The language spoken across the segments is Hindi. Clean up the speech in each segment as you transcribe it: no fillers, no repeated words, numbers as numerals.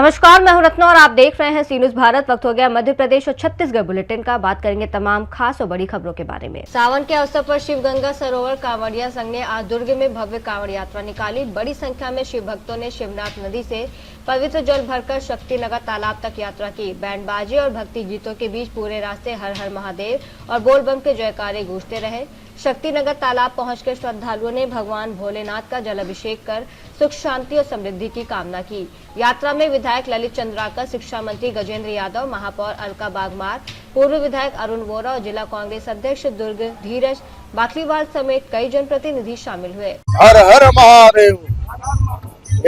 नमस्कार, मैं हूं रत्ना और आप देख रहे हैं सी न्यूज़ भारत। वक्त हो गया मध्य प्रदेश और छत्तीसगढ़ बुलेटिन का। बात करेंगे तमाम खास और बड़ी खबरों के बारे में। सावन के अवसर पर शिवगंगा सरोवर कांवड़िया संघ ने आज दुर्ग में भव्य कांवड़ यात्रा निकाली। बड़ी संख्या में शिव भक्तों ने शिवनाथ नदी से पवित्र जल भरकर शक्तिनगर तालाब तक यात्रा की। बैंड बाजे और भक्ति गीतों के बीच पूरे रास्ते हर हर महादेव और बोल बम के जयकारे गूंजते रहे। शक्तिनगर तालाब पहुंचकर श्रद्धालुओं ने भगवान भोलेनाथ का जल अभिषेक कर सुख शांति और समृद्धि की कामना की। यात्रा में विधायक ललित चंद्राकर, शिक्षा मंत्री गजेंद्र यादव, महापौर अलका बागमार, पूर्व विधायक अरुण वोरा और जिला कांग्रेस अध्यक्ष दुर्ग धीरज बाकलीवाल समेत कई जनप्रतिनिधि शामिल हुए। हर हर महादेव,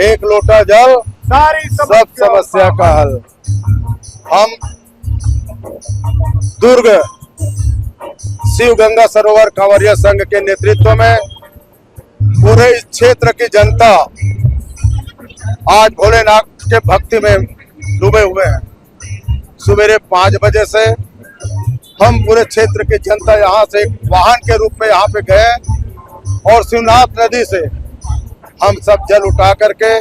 एक लोटा जल सारी सब समस्या का हल। हम दुर्ग शिव गंगा सरोवर कांवरिया संघ के नेतृत्व में पूरे इस क्षेत्र की जनता आज भोलेनाथ के भक्ति में डूबे हुए हैं। सवेरे 5 बजे से हम पूरे क्षेत्र की जनता यहाँ से वाहन के रूप में यहाँ पे गए और शिवनाथ नदी से हम सब जल उठा करके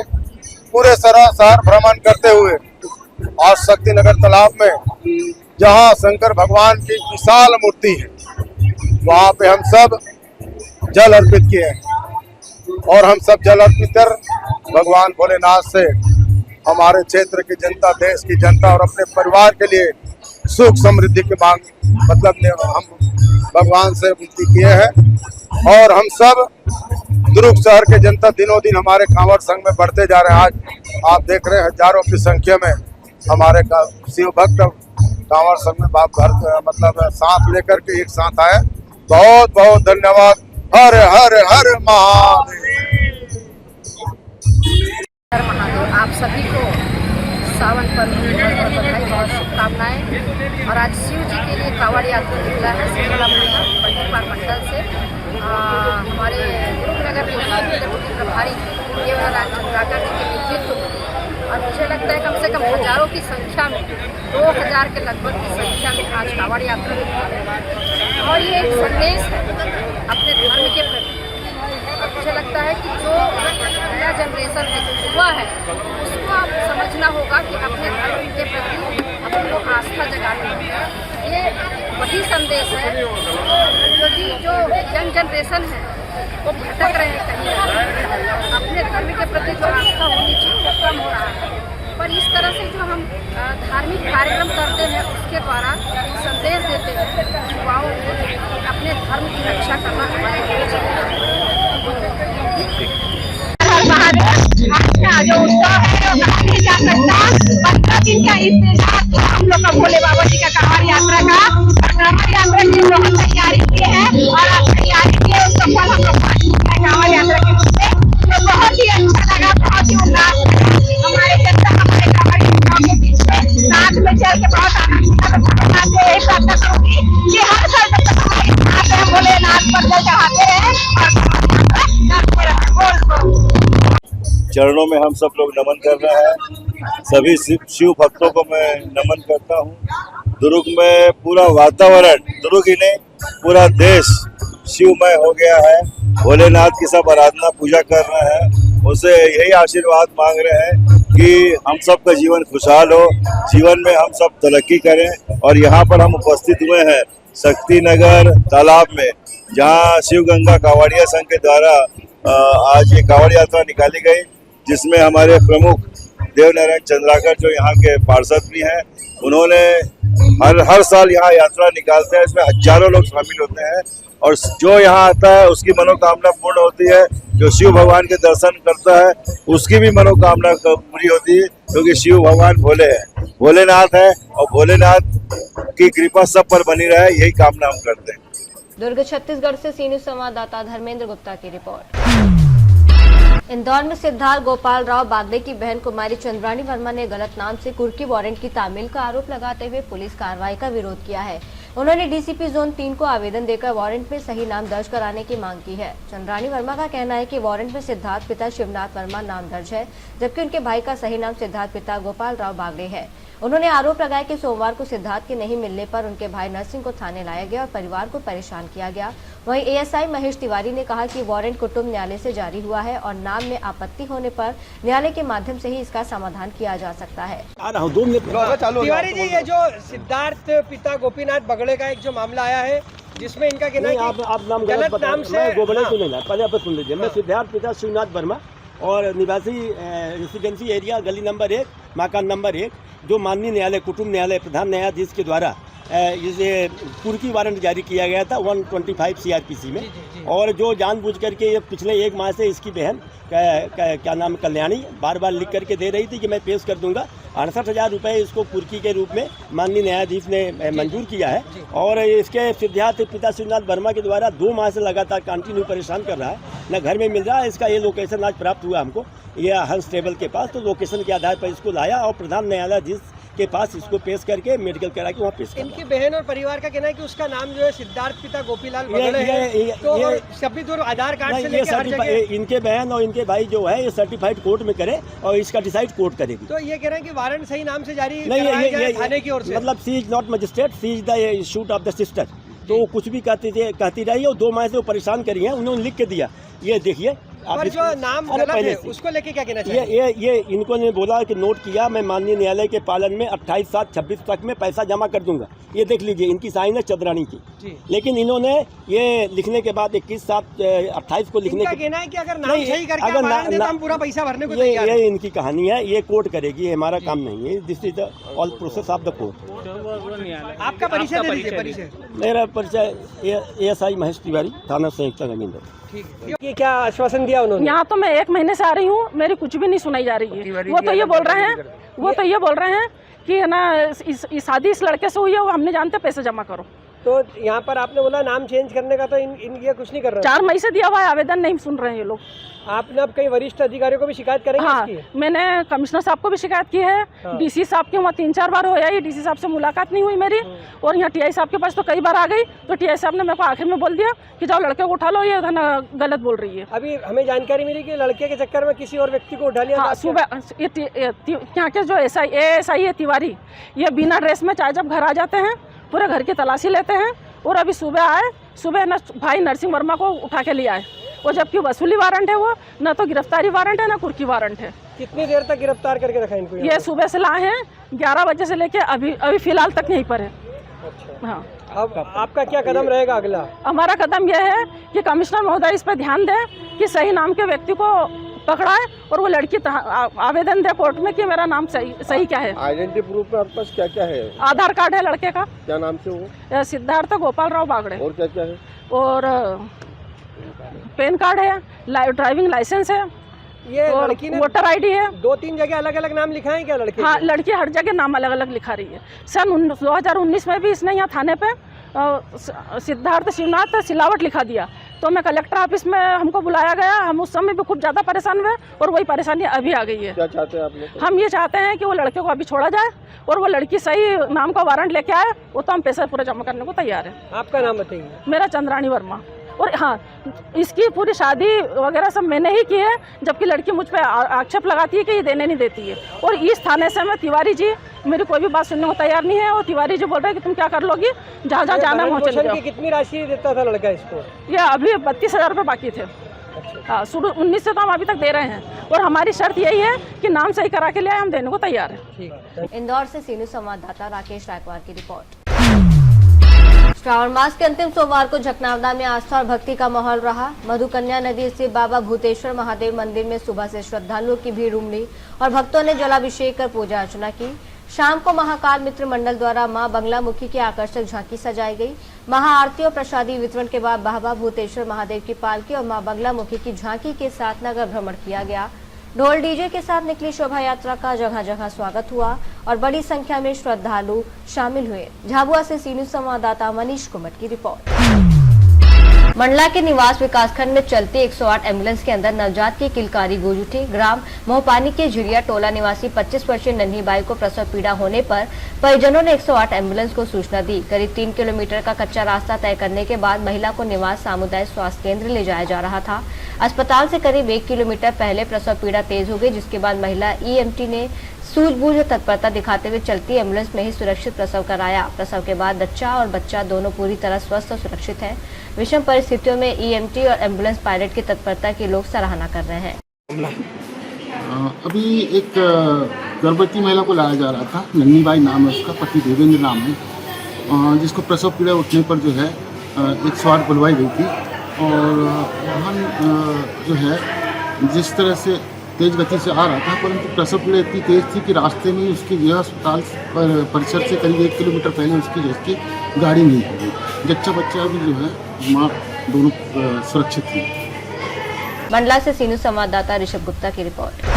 पूरे शहर भ्रमण करते हुए आज शक्तिनगर तालाब में जहाँ शंकर भगवान की विशाल मूर्ति है वहाँ पे हम सब जल अर्पित किए और हम सब जल अर्पित कर भगवान भोलेनाथ से हमारे क्षेत्र की जनता, देश की जनता और अपने परिवार के लिए सुख समृद्धि की मांग हम भगवान से विनती किए हैं। और हम सब दुर्ग शहर के जनता दिनों दिन हमारे कांवड़ संघ में बढ़ते जा रहे हैं। आज आप देख रहे हैं हजारों की संख्या में हमारे शिव भक्त कांवड़ संघ में साथ लेकर के एक साथ आए। बहुत बहुत धन्यवाद। हर हर हर महादेव। आप सभी को सावन पर्व की बहुत बधाई, बहुत शुभकामनाएं। और आज शिव जी के लिए कांवड़ यात्रा निकला है परिवार मंडल से। हमारे दुर्ग नगर के प्रभारी देवनारायण चंद्राकर जी के नेतृत्व में, और मुझे लगता है कम से कम हजारों की संख्या में, 2000 के लगभग की संख्या में आज कांवड़ यात्रा निकली है। और ये एक संदेश है अपने धर्म के प्रति। और मुझे लगता है कि जो नया जनरेशन है, जो युवा है, उसको आप समझना होगा कि अपने धर्म के प्रति अपने को आस्था जगानी होगी। ये वही संदेश है क्योंकि जो यंग जनरेशन है वो भटक रहे हैं कहीं, अपने धर्म के प्रति जो आस्था होनी चाहिए वो कम हो रहा है। पर इस तरह से जो हम धार्मिक कार्यक्रम करते हैं उसके द्वारा संदेश देते हैं युवाओं को अपने धर्म की रक्षा करना हमारे जो उत्सव है वो कहा नहीं जा सकता। 15 दिन का इंतजार हम लोग का भोले बाबा जी का कांवड़ यात्रा का। कांवड़ यात्रा की बहुत तैयारी की है और आप तैयारी किए उसको फल हम लोग कांवड़ यात्रा के रूप में। तो बहुत ही अच्छा लगा, बहुत ही उल्लास हमारे जनता हमारे कांवड़ युवाओं के बीच में साथ में चल के बहुत आनंद से यही प्रार्थना करूंगी कि हर साल जब तक हमारे साथ है भोलेनाथ पर जल चढ़ाते हैं और चरणों में हम सब लोग नमन कर रहे हैं। सभी शिव भक्तों को मैं नमन करता हूँ। दुर्ग में पूरा वातावरण, दुर्ग ही नहीं पूरा देश शिवमय हो गया है। भोलेनाथ की सब आराधना पूजा कर रहे हैं, उनसे यही आशीर्वाद मांग रहे हैं कि हम सब का जीवन खुशहाल हो, जीवन में हम सब तरक्की करें। और यहाँ पर हम उपस्थित हुए हैं शक्तिनगर तालाब में, जहाँ शिव गंगा कांवड़िया संघ के द्वारा आज ये कांवड़ यात्रा निकाली गई, जिसमें हमारे प्रमुख देवनारायण चंद्राकर जो यहाँ के पार्षद भी हैं, उन्होंने हर साल यहाँ यात्रा निकालते हैं। इसमें हजारों लोग शामिल होते हैं और जो यहाँ आता है उसकी मनोकामना पूर्ण होती है। जो शिव भगवान के दर्शन करता है उसकी भी मनोकामना पूरी होती है, क्योंकि शिव भगवान भोले हैं, भोलेनाथ है और भोलेनाथ की कृपा सब पर बनी रहे, यही कामना हम करते हैं। दुर्ग छत्तीसगढ़ से सी न्यूज़ संवाददाता धर्मेंद्र गुप्ता की रिपोर्ट। इंदौर में सिद्धार्थ गोपाल राव बागले की बहन कुमारी चंद्राणी वर्मा ने गलत नाम से कुर्की वारंट की तामील का आरोप लगाते हुए पुलिस कार्रवाई का विरोध किया है। उन्होंने डीसीपी जोन 3 को आवेदन देकर वारंट में सही नाम दर्ज कराने की मांग की है। चंद्राणी वर्मा का कहना है कि वारंट में सिद्धार्थ पिता शिवनाथ वर्मा नाम दर्ज है, जबकि उनके भाई का सही नाम सिद्धार्थ पिता गोपाल राव बागले है। उन्होंने आरोप लगाया कि सोमवार को सिद्धार्थ के नहीं मिलने पर उनके भाई नरसिंह को थाने लाया गया और परिवार को परेशान किया गया। वहीं एएसआई महेश तिवारी ने कहा कि वारंट कुटुंब न्यायालय से जारी हुआ है और नाम में आपत्ति होने पर न्यायालय के माध्यम से ही इसका समाधान किया जा सकता है। तिवारी जी, ये जो सिद्धार्थ पिता गोपीनाथ बगड़े का एक जो मामला आया है जिसमें इनका कहना है कि आप नाम गलत नाम से गोबड़े से लेना, पहले आप सुन लीजिए। मैं सिद्धार्थ पिता शिवनाथ वर्मा और निवासी रेसिडेंसी एरिया गली नंबर 1 मकान नंबर 1, जो माननीय न्यायालय कुटुंब न्यायालय प्रधान न्यायाधीश के द्वारा इसे कुर्की वारंट जारी किया गया था 125 सीआरपीसी में, और जो जानबूझ करके ये पिछले 1 माह से इसकी बहन क्या नाम कल्याणी बार बार लिख करके दे रही थी कि मैं पेश कर दूंगा। 68,000 रुपये इसको कुर्की के रूप में माननीय न्यायाधीश ने मंजूर किया है, और इसके सिद्धार्थ पिता शिवनाथ वर्मा के द्वारा 2 माह से लगातार कंटिन्यू परेशान कर रहा है, न घर में मिल रहा है। इसका ये लोकेशन आज प्राप्त हुआ हमको, ये हंस टेबल के पास, तो लोकेशन के आधार पर इसको लाया और प्रधान न्यायाधीश के पास इसको पेश करके मेडिकल करा के वहाँ पेश किया। इनकी बहन और परिवार का कहना है कि उसका नाम जो है सिद्धार्थ पिता गोपीलाल बगड़े है, तो और सभी दूर आधार कार्ड से लेकर हर जगह इनके बहन और इनके भाई जो है ये सर्टिफाइड कोर्ट में करे और इसका डिसाइड कोर्ट करेगी। तो ये कह रहे हैं कि वारंट सही नाम से जारी नहीं, ये थाने की ओर से, मतलब C is not magistrate, C is the shoot of the sister. तो कुछ भी कहती रही और 2 माह से वो परेशान करी है, उन्होंने लिख के दिया। ये देखिए पर जो नाम गलत है उसको लेके क्या कहना चाहिए? ये इनको ने बोला कि नोट किया, मैं माननीय न्यायालय के पालन में 28/7/26 तक में पैसा जमा कर दूंगा। ये देख लीजिए, इनकी साइन है चंद्राणी की, लेकिन इन्होंने ये लिखने के बाद 21/7/28 को लिखने का कहना है कि अगर नाम सही करके हम पूरा पैसा भरने को तैयार ये इनकी कहानी है, ये कोर्ट करेगी, ये हमारा काम नहीं है। This is the all process of the court. आपका परिचय दे दीजिए। परिचय मेरा परिचय एएसआई महेश तिवारी, थाना संयुक्त गंगेन्द्र। ये क्या आश्वासन दिया उन्होंने? यहाँ तो मैं 1 महीने से आ रही हूँ, मेरी कुछ भी नहीं सुनाई जा रही है। वो तो ये बोल रहे हैं कि है ना, शादी इस लड़के से हुई है, वो हमने जानते पैसे जमा करो। तो यहाँ पर आपने बोला नाम चेंज करने का, तो इन ये कुछ नहीं कर रहे? 4 मई से दिया हुआ है आवेदन, नहीं सुन रहे हैं ये लोग। आपने अब कई वरिष्ठ अधिकारियों को भी शिकायत करेंगे? हाँ, मैंने कमिश्नर साहब को भी शिकायत की है, डीसी साहब के वहाँ 3-4 बार हो आई, डीसी साहब से मुलाकात नहीं हुई मेरी, और यहाँ टीआई साहब के पास तो कई बार आ गई, तो टीआई साहब ने मेरे को आखिर में बोल दिया कि जाओ लड़के को उठा लो, ये गलत बोल रही है। अभी हमें जानकारी मिली कि लड़के के चक्कर में किसी और व्यक्ति को उठा लिया। हाँ, सुबह यहाँ के जो एएसआई है तिवारी, ये बिना ड्रेस में चाहे जब घर आ जाते हैं पूरे घर की तलाशी लेते हैं, और अभी सुबह आए, सुबह न भाई नरसिंह वर्मा को उठा के लिया है, और जबकि वसूली वारंट है, वो न तो गिरफ्तारी वारंट है, न कुर्की वारंट है। कितनी देर तक गिरफ्तार करके रखा इनको? ये सुबह से लाए हैं 11 बजे से लेके अभी फिलहाल तक यहीं पर है। अच्छा। हाँ, अब आपका क्या कदम रहेगा अगला? हमारा कदम यह है कि कमिश्नर महोदय इस पर ध्यान दें कि सही नाम के व्यक्ति को पकड़ाए, और वो लड़की आवेदन दे कोर्ट में कि मेरा नाम सही क्या है। आइडेंटिटी प्रूफ में आपके पास क्या क्या है? आधार कार्ड है लड़के का। क्या नाम से वो? सिद्धार्थ गोपाल राव बागड़े। और क्या क्या है? और पैन कार्ड है, ड्राइविंग लाइसेंस है, ये लड़की ने वोटर आईडी है। 2-3 जगह अलग अलग नाम लिखा है क्या लड़के? हाँ, लड़की हर जगह नाम अलग अलग लिखा रही है। सन 2019 में भी इसने यहाँ थाने पे सिद्धार्थ शिवनाथ सिलावट लिखा दिया, तो मैं कलेक्टर ऑफिस में हमको बुलाया गया, हम उस समय भी खूब ज़्यादा परेशान हुए, और वही परेशानी अभी आ गई है। क्या चाहते हैं आप लोग? हम ये चाहते हैं कि वो लड़के को अभी छोड़ा जाए, और वो लड़की सही नाम का वारंट लेके आए, वो तो हम पैसा पूरा जमा करने को तैयार है। आपका नाम बताइए। मेरा चंद्राणी वर्मा। और हाँ, इसकी पूरी शादी वगैरह सब मैंने ही की है, जबकि लड़की मुझ पे आक्षेप लगाती है कि ये देने नहीं देती है, और इस थाने से मैं तिवारी जी मेरी कोई भी बात सुनने को तैयार नहीं है, और तिवारी जी बोल रहे हैं कि तुम क्या कर लोगी, जहाँ जहाँ जाना वहाँ चले जाओ। कितनी राशि देता था लड़का इसको? ये अभी 32,000 रुपये बाकी थे। हाँ, शुरू 19 से तो हम अभी तक दे रहे हैं, और हमारी शर्त यही है कि नाम सही करा के लिए हम देने को तैयार है। इंदौर से सीनू संवाददाता राकेश रायकवार की रिपोर्ट। श्रावण मास के अंतिम सोमवार को झकनावदा में आस्था और भक्ति का माहौल रहा। मधुकन्या नदी स्थित बाबा भूतेश्वर महादेव मंदिर में सुबह से श्रद्धालुओं की भीड़ उमड़ी और भक्तों ने जलाभिषेक कर पूजा अर्चना की। शाम को महाकाल मित्र मंडल द्वारा मां बंगलामुखी की आकर्षक झांकी सजाई गई। महाआरती और प्रसादी वितरण के बाद बाबा भूतेश्वर महादेव की पालकी और मां बंगलामुखी की झांकी के साथ नगर भ्रमण किया गया। ढोल डीजे के साथ निकली शोभा यात्रा का जगह जगह स्वागत हुआ और बड़ी संख्या में श्रद्धालु शामिल हुए। झाबुआ से सीनू संवाददाता मनीष कुमट की रिपोर्ट। मंडला के निवास विकासखंड में चलती 108 एम्बुलेंस के अंदर नवजात की किलकारी गूंज उठी। ग्राम मोहपानी के झिड़िया टोला निवासी 25 वर्षीय नन्ही बाई को प्रसव पीड़ा होने पर परिजनों ने 108 एम्बुलेंस को सूचना दी। करीब 3 किलोमीटर का कच्चा रास्ता तय करने के बाद महिला को निवास सामुदायिक स्वास्थ्य केंद्र ले जाया जा रहा था। अस्पताल से करीब 1 किलोमीटर पहले प्रसव पीड़ा तेज हो गई, जिसके बाद महिला ईएमटी ने सूझबूझ और तत्परता दिखाते हुए चलती एम्बुलेंस में ही सुरक्षित प्रसव कराया। प्रसव के बाद बच्चा और बच्चा दोनों पूरी तरह स्वस्थ और सुरक्षित हैं। विषम परिस्थितियों में ईएमटी और एम्बुलेंस पायलट की तत्परता की लोग सराहना कर रहे हैं। अभी एक गर्भवती महिला को लाया जा रहा था, नन्नीबाई नाम है उसका, पति देवेंद्र नाम है, जिसको प्रसव पीड़ा उठने पर जो है 108 बुलवाई गई थी। और वाहन जो है जिस तरह से तेज़ गति से आ रहा था, परंतु प्रसव पीड़ा इतनी तेज़ थी कि रास्ते में उसकी यह अस्पताल परिसर से करीब 1 किलोमीटर पहले उसकी गाड़ी नहीं हो गई। जच्चा बच्चा भी जो है माँ दोनों सुरक्षित थी। मंडला से सीनू संवाददाता ऋषभ गुप्ता की रिपोर्ट।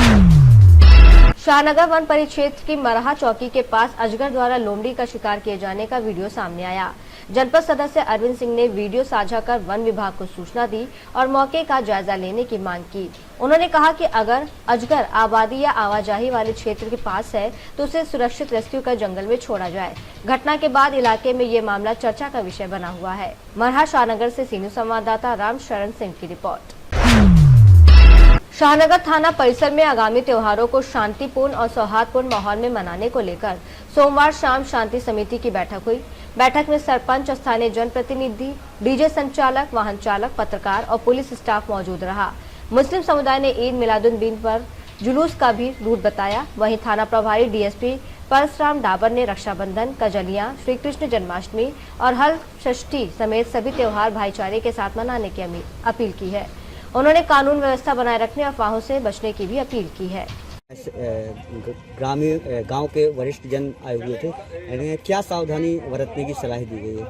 शाहनगर वन परिक्षेत्र की मरहा चौकी के पास अजगर द्वारा लोमड़ी का शिकार किए जाने का वीडियो सामने आया। जनपद सदस्य अरविंद सिंह ने वीडियो साझा कर वन विभाग को सूचना दी और मौके का जायजा लेने की मांग की। उन्होंने कहा कि अगर अजगर आबादी या आवाजाही वाले क्षेत्र के पास है तो उसे सुरक्षित रेस्क्यू कर जंगल में छोड़ा जाए। घटना के बाद इलाके में ये मामला चर्चा का विषय बना हुआ है। मरहा शाहनगर से सीनू संवाददाता राम शरण सिंह की रिपोर्ट। शाहनगर थाना परिसर में आगामी त्योहारों को शांतिपूर्ण और सौहार्दपूर्ण माहौल में मनाने को लेकर सोमवार शाम शांति समिति की बैठक हुई। बैठक में सरपंच, स्थानीय जनप्रतिनिधि, डीजे संचालक, वाहन चालक, पत्रकार और पुलिस स्टाफ मौजूद रहा। मुस्लिम समुदाय ने ईद मिलादुन्नबी पर जुलूस का भी रूट बताया। वहीं थाना प्रभारी डीएसपी परसराम डाबर ने रक्षाबंधन, कजलियां, श्री कृष्ण जन्माष्टमी और हल षष्ठी समेत सभी त्योहार भाईचारे के साथ मनाने की अपील की है। उन्होंने कानून व्यवस्था बनाए रखने और अफवाहों से बचने की भी अपील की है। ग्रामीण गांव के वरिष्ठ जन आए हुए थे, क्या सावधानी बरतने की सलाह दी गई है?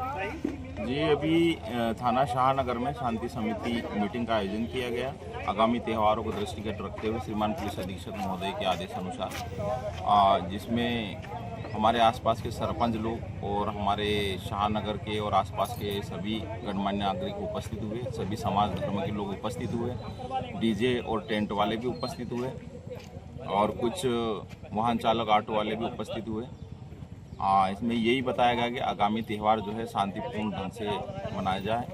जी, अभी थाना शाहनगर में शांति समिति मीटिंग का आयोजन किया गया। आगामी त्योहारों को दृष्टिगत रखते हुए श्रीमान पुलिस अधीक्षक महोदय के आदेश अनुसार, जिसमें हमारे आसपास के सरपंच लोग और हमारे शाहनगर के और आसपास के सभी गणमान्य नागरिक उपस्थित हुए, सभी समाज धर्म के लोग उपस्थित हुए, डीजे और टेंट वाले भी उपस्थित हुए और कुछ वाहन चालक, ऑटो वाले भी उपस्थित हुए। इसमें यही बताया गया कि आगामी त्यौहार जो है शांतिपूर्ण ढंग से मनाया जाए।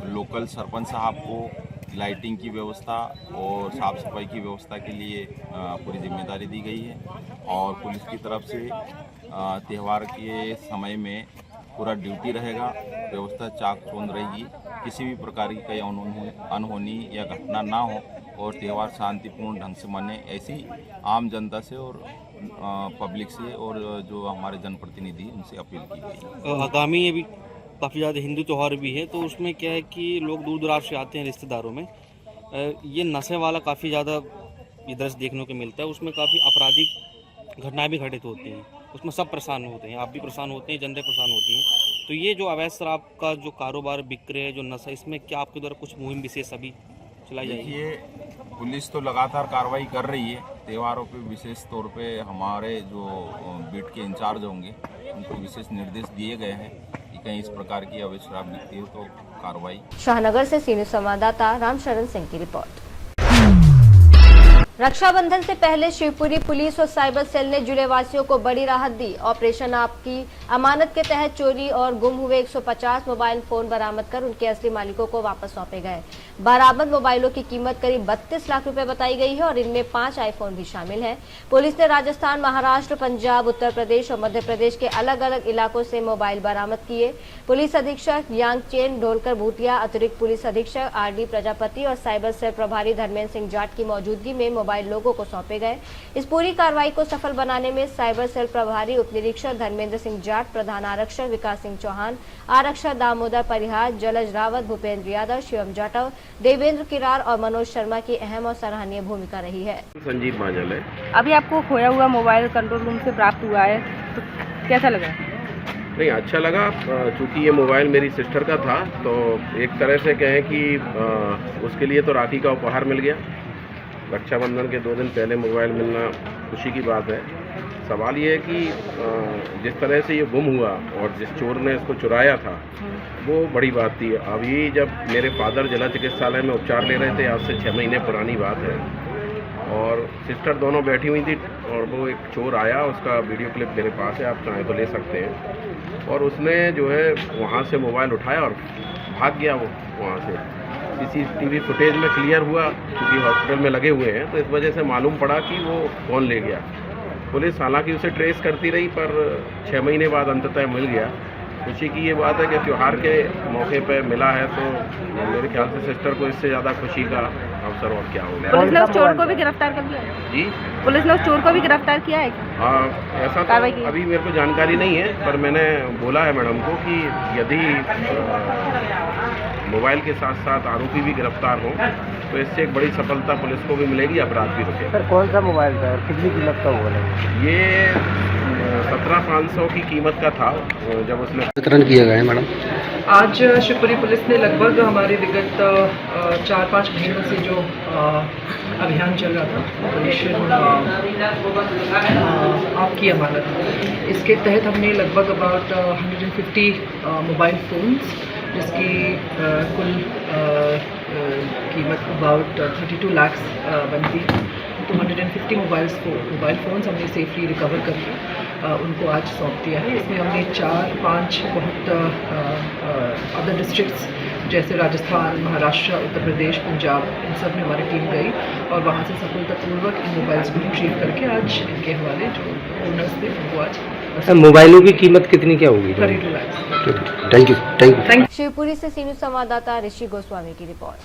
लोकल सरपंच साहब को लाइटिंग की व्यवस्था और साफ़ सफाई की व्यवस्था के लिए पूरी जिम्मेदारी दी गई है और पुलिस की तरफ से त्यौहार के समय में पूरा ड्यूटी रहेगा, व्यवस्था चाक चौंध रहेगी, किसी भी प्रकार की कोई अनहोनी या घटना ना हो और त्यौहार शांतिपूर्ण ढंग से मने, ऐसी आम जनता से और पब्लिक से और जो हमारे जनप्रतिनिधि उनसे अपील की गई। आगामी अभी काफ़ी ज़्यादा हिंदू त्यौहार भी है, तो उसमें क्या है कि लोग दूर दराज से आते हैं रिश्तेदारों में। ये नशे वाला काफ़ी ज़्यादा ये दृश्य देखने को मिलता है। उसमें काफ़ी आपराधिक घटनाएं भी घटित होती हैं, उसमें सब परेशान होते हैं, आप भी परेशान होते हैं, जनता परेशान होती हैं। तो ये जो अवैध शराब का जो कारोबार बिक रहे हैं, जो नशा, इसमें क्या आपके द्वारा कुछ मुहिम विशेष अभी चलाई जाएगी? ये पुलिस तो लगातार कार्रवाई कर रही है। त्योहारों पे विशेष तौर पे हमारे जो बीट के इंचार्ज होंगे उनको विशेष निर्देश दिए गए हैं कि कहीं इस प्रकार की अवैध शराब बिकती हो तो कार्रवाई। शाहनगर से सीनियर संवाददाता रामशरण सिंह की रिपोर्ट। रक्षाबंधन से पहले शिवपुरी पुलिस और साइबर सेल ने जिले वासियों को बड़ी राहत दी। ऑपरेशन आपकी अमानत के तहत चोरी और गुम हुए 150 मोबाइल फोन बरामद कर उनके असली मालिकों को वापस सौंपे गए। बरामद मोबाइलों की कीमत करीब 32 लाख रुपए बताई गई है और इनमें 5 आईफोन भी शामिल हैं। पुलिस ने राजस्थान, महाराष्ट्र, पंजाब, उत्तर प्रदेश और मध्य प्रदेश के अलग अलग इलाकों से मोबाइल बरामद किए। पुलिस अधीक्षक यांगचेन ढोलकर भूटिया, अतिरिक्त पुलिस अधीक्षक RD प्रजापति और साइबर सेल प्रभारी धर्मेंद्र सिंह जाट की मौजूदगी में मोबाइल लोगों को सौंपे गए। इस पूरी कार्रवाई को सफल बनाने में साइबर सेल प्रभारी उप निरीक्षक धर्मेंद्र सिंह जाट, प्रधान आरक्षक विकास सिंह चौहान, आरक्षक दामोदर परिहार, जलज रावत, भूपेंद्र यादव, शिवम जाटव, देवेंद्र किरार और मनोज शर्मा की अहम और सराहनीय भूमिका रही है। संजीव मांझल है। अभी आपको खोया हुआ मोबाइल कंट्रोल रूम से प्राप्त हुआ है, तो कैसा लगा? नहीं, अच्छा लगा। चूँकि ये मोबाइल मेरी सिस्टर का था तो एक तरह से कहें कि उसके लिए तो राखी का उपहार मिल गया। रक्षाबंधन के 2 दिन पहले मोबाइल मिलना खुशी की बात है। सवाल ये है कि जिस तरह से ये गुम हुआ और जिस चोर ने इसको चुराया था वो बड़ी बात थी। अभी जब मेरे फादर जिला चिकित्सालय में उपचार ले रहे थे, आज से 6 महीने पुरानी बात है, और सिस्टर दोनों बैठी हुई थी और वो एक चोर आया, उसका वीडियो क्लिप मेरे पास है, आप चाहें तो ले सकते हैं। और उसने जो है वहाँ से मोबाइल उठाया और भाग गया वो वहाँ से। CCTV फुटेज में क्लियर हुआ, क्योंकि हॉस्पिटल में लगे हुए हैं, तो इस वजह से मालूम पड़ा कि वो कौन ले गया। पुलिस हालांकि उसे ट्रेस करती रही पर 6 महीने बाद अंततः मिल गया। खुशी की ये बात है कि त्यौहार के मौके पे मिला है, तो मेरे ख्याल से सिस्टर को इससे ज़्यादा खुशी का अवसर और क्या होगा। पुलिस ने उस चोर को भी गिरफ्तार कर लिया है? जी, पुलिस ने उस चोर को भी गिरफ्तार किया है? ऐसा तो अभी मेरे को जानकारी नहीं है, पर मैंने बोला है मैडम को कि यदि मोबाइल के साथ साथ आरोपी भी गिरफ्तार हो तो इससे एक बड़ी सफलता पुलिस को भी मिलेगी, अपराध भी रुकेगा। सर कौन सा मोबाइल था और कितनी कीमत का हुआ है? ये 17,500 की कीमत का था जब उसने वितरण किया गया है मैडम। आज शिवपुरी पुलिस ने लगभग हमारे विगत 4-5 महीनों से जो अभियान चल रहा था ऑपरेशन आपकी अमानत, इसके तहत हमने लगभग अबाउट 150 मोबाइल फ़ोन्स जिसकी कुल कीमत अबाउट 32 लाख बनती है, तो 150 मोबाइल फ़ोन्स हमने सेफली रिकवर करके उनको आज सौंप दिया है। इसमें हमने 4-5 बहुत अदर डिस्ट्रिक्ट्स जैसे राजस्थान, महाराष्ट्र, उत्तर प्रदेश, पंजाब, इन सब में हमारी टीम गई और वहाँ से सफलतापूर्वक इन मोबाइल्स को रिट्रीव करके आज इनके हवाले जो ओनर्स थे उनको आज। मोबाइलों की कीमत कितनी क्या होगी? 32 लाख। Thank you. शिवपुरी से सी न्यूज़ संवाददाता ऋषि गोस्वामी की रिपोर्ट।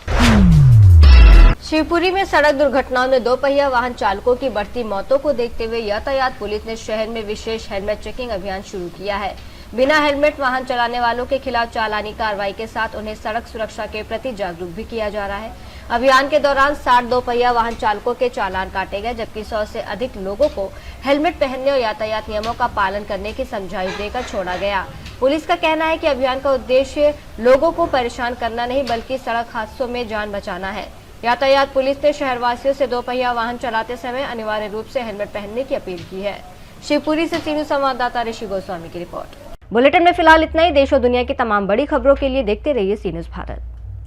शिवपुरी में सड़क दुर्घटनाओं में 2 पहिया वाहन चालकों की बढ़ती मौतों को देखते हुए यातायात पुलिस ने शहर में विशेष हेलमेट चेकिंग अभियान शुरू किया है। बिना हेलमेट वाहन चलाने वालों के खिलाफ चालानी कार्रवाई के साथ उन्हें सड़क सुरक्षा के प्रति जागरूक भी किया जा रहा है। अभियान के दौरान 60 2 पहिया वाहन चालकों के चालान काटे गए, जबकि 100 से अधिक लोगों को हेलमेट पहनने और यातायात नियमों का पालन करने की समझाइश देकर छोड़ा गया। पुलिस का कहना है कि अभियान का उद्देश्य लोगों को परेशान करना नहीं बल्कि सड़क हादसों में जान बचाना है। यातायात पुलिस ने शहरवासियों से 2 पहिया वाहन चलाते समय अनिवार्य रूप से हेलमेट पहनने की अपील की है। शिवपुरी से सी न्यूज़ संवाददाता ऋषि गोस्वामी की रिपोर्ट। बुलेटिन में फिलहाल इतना ही। देश और दुनिया की तमाम बड़ी खबरों के लिए देखते रहिए सी न्यूज़ भारत।